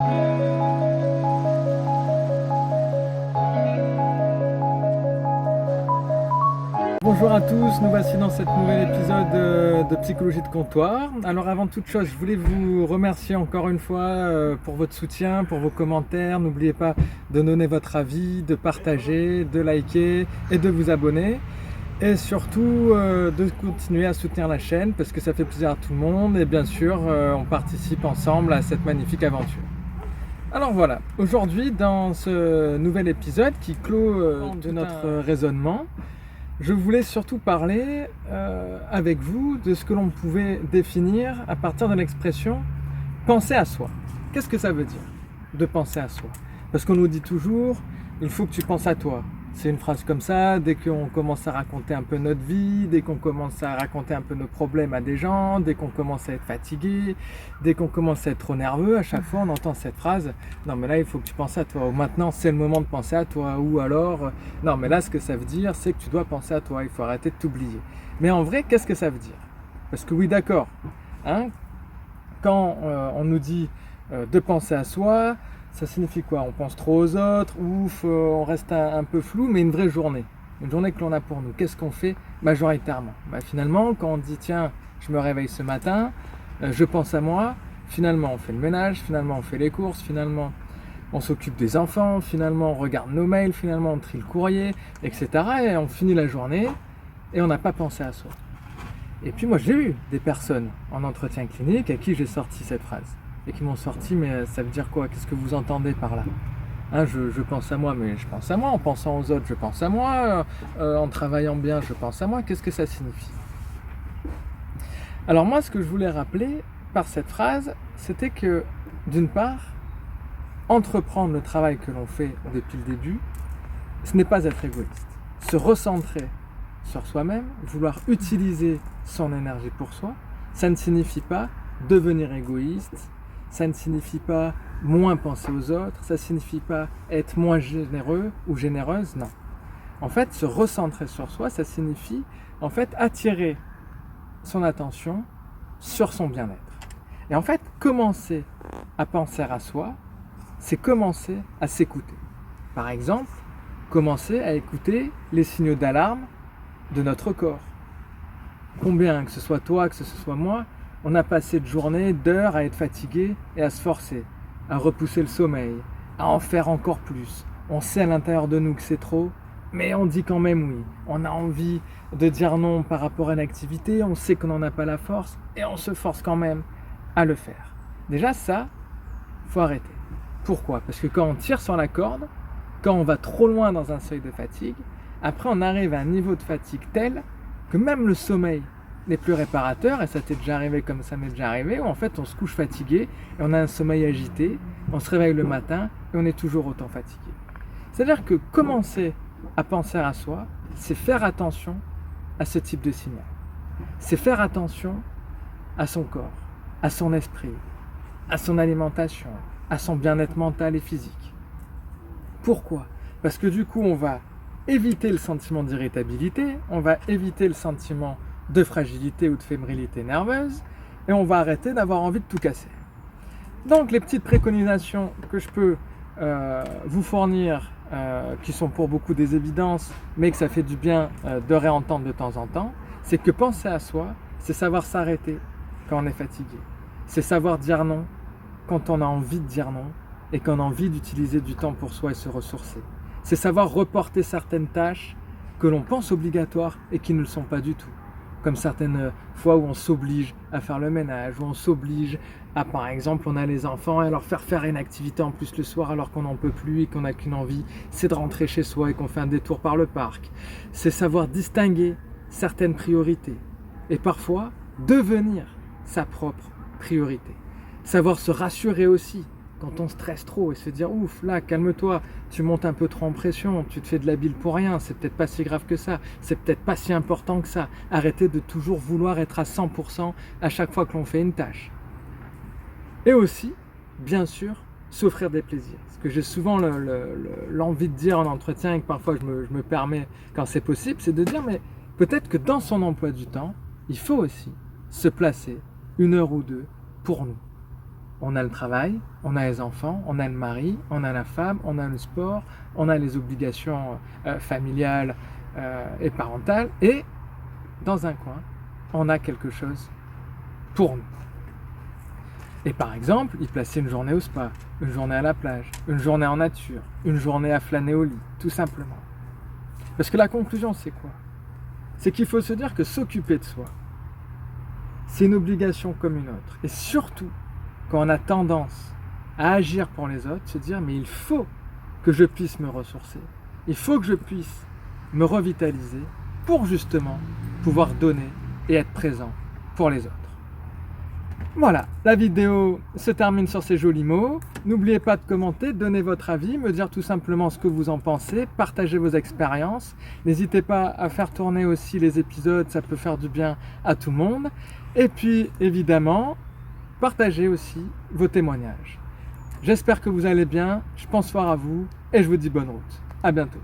Bonjour à tous, nous voici dans cet nouvel épisode de Psychologie de comptoir. Alors avant toute chose, je voulais vous remercier encore une fois pour votre soutien, pour vos commentaires. N'oubliez pas de donner votre avis, de partager, de liker et de vous abonner. Et surtout de continuer à soutenir la chaîne parce que ça fait plaisir à tout le monde et bien sûr on participe ensemble à cette magnifique aventure. Alors voilà, aujourd'hui dans ce nouvel épisode qui clôt de notre raisonnement, je voulais surtout parler avec vous de ce que l'on pouvait définir à partir de l'expression « penser à soi ». Qu'est-ce que ça veut dire de penser à soi? Parce qu'on nous dit toujours « il faut que tu penses à toi ». C'est une phrase comme ça, dès qu'on commence à raconter un peu notre vie, dès qu'on commence à raconter un peu nos problèmes à des gens, dès qu'on commence à être fatigué, dès qu'on commence à être trop nerveux, à chaque fois on entend cette phrase « non mais là il faut que tu penses à toi » ou « maintenant c'est le moment de penser à toi » ou alors « non mais là ce que ça veut dire c'est que tu dois penser à toi, il faut arrêter de t'oublier ». Mais en vrai qu'est-ce que ça veut dire? Parce que oui d'accord, hein, quand on nous dit de penser à soi, ça signifie quoi? On pense trop aux autres, ouf, on reste un peu flou, mais une vraie journée. Une journée que l'on a pour nous. Qu'est-ce qu'on fait majoritairement? Finalement, quand on dit tiens, je me réveille ce matin, je pense à moi, finalement on fait le ménage, finalement on fait les courses, finalement on s'occupe des enfants, finalement on regarde nos mails, finalement on trie le courrier, etc. Et on finit la journée et on n'a pas pensé à soi. Et puis moi j'ai eu des personnes en entretien clinique à qui j'ai sorti cette phrase. Et qui m'ont sorti, mais ça veut dire quoi? Qu'est-ce que vous entendez par là? Hein, je pense à moi, mais je pense à moi. En pensant aux autres, je pense à moi. En travaillant bien, je pense à moi. Qu'est-ce que ça signifie? Alors moi, ce que je voulais rappeler par cette phrase, c'était que, d'une part, entreprendre le travail que l'on fait depuis le début, ce n'est pas être égoïste. Se recentrer sur soi-même, vouloir utiliser son énergie pour soi, ça ne signifie pas devenir égoïste, ça ne signifie pas moins penser aux autres, ça ne signifie pas être moins généreux ou généreuse, non. En fait, se recentrer sur soi, ça signifie en fait attirer son attention sur son bien-être. Et en fait, commencer à penser à soi, c'est commencer à s'écouter. Par exemple, commencer à écouter les signaux d'alarme de notre corps. Combien, que ce soit toi, que ce soit moi, on a passé de journées, d'heures à être fatigué et à se forcer, à repousser le sommeil, à en faire encore plus. On sait à l'intérieur de nous que c'est trop, mais on dit quand même oui. On a envie de dire non par rapport à une activité, on sait qu'on n'en a pas la force et on se force quand même à le faire. Déjà ça, faut arrêter. Pourquoi? Parce que quand on tire sur la corde, quand on va trop loin dans un seuil de fatigue, après on arrive à un niveau de fatigue tel que même le sommeil n'est plus réparateur, et ça t'est déjà arrivé comme ça m'est déjà arrivé, où en fait on se couche fatigué, et on a un sommeil agité, on se réveille le matin, et on est toujours autant fatigué. C'est-à-dire que commencer à penser à soi, c'est faire attention à ce type de signal. C'est faire attention à son corps, à son esprit, à son alimentation, à son bien-être mental et physique. Pourquoi? Parce que du coup on va éviter le sentiment d'irritabilité, on va éviter le sentiment de fragilité ou de fébrilité nerveuse, et on va arrêter d'avoir envie de tout casser. Donc les petites préconisations que je peux vous fournir, qui sont pour beaucoup des évidences, mais que ça fait du bien de réentendre de temps en temps, c'est que penser à soi, c'est savoir s'arrêter quand on est fatigué. C'est savoir dire non quand on a envie de dire non, et qu'on a envie d'utiliser du temps pour soi et se ressourcer. C'est savoir reporter certaines tâches que l'on pense obligatoires et qui ne le sont pas du tout. Comme certaines fois où on s'oblige à faire le ménage, où on s'oblige à, par exemple, on a les enfants et leur faire une activité en plus le soir alors qu'on n'en peut plus et qu'on n'a qu'une envie, c'est de rentrer chez soi et qu'on fait un détour par le parc. C'est savoir distinguer certaines priorités et parfois devenir sa propre priorité. Savoir se rassurer aussi quand on stresse trop et se dire ouf là calme-toi, tu montes un peu trop en pression, tu te fais de la bile pour rien, c'est peut-être pas si grave que ça, c'est peut-être pas si important que ça. Arrêtez de toujours vouloir être à 100% à chaque fois que l'on fait une tâche. Et aussi, bien sûr, s'offrir des plaisirs. Ce que j'ai souvent l'envie de dire en entretien et que parfois je me permets quand c'est possible, c'est de dire mais peut-être que dans son emploi du temps, il faut aussi se placer 1 heure ou 2 pour nous. On a le travail, on a les enfants, on a le mari, on a la femme, on a le sport, on a les obligations familiales et parentales, et dans un coin, on a quelque chose pour nous. Et par exemple, y placer une journée au spa, une journée à la plage, une journée en nature, une journée à flâner au lit, tout simplement. Parce que la conclusion, c'est quoi? C'est qu'il faut se dire que s'occuper de soi, c'est une obligation comme une autre. Et surtout, quand on a tendance à agir pour les autres, se dire, mais il faut que je puisse me ressourcer. Il faut que je puisse me revitaliser pour justement pouvoir donner et être présent pour les autres. Voilà, la vidéo se termine sur ces jolis mots. N'oubliez pas de commenter, de donner votre avis, me dire tout simplement ce que vous en pensez, partager vos expériences. N'hésitez pas à faire tourner aussi les épisodes, ça peut faire du bien à tout le monde. Et puis, évidemment, partagez aussi vos témoignages. J'espère que vous allez bien, je pense fort à vous et je vous dis bonne route. À bientôt.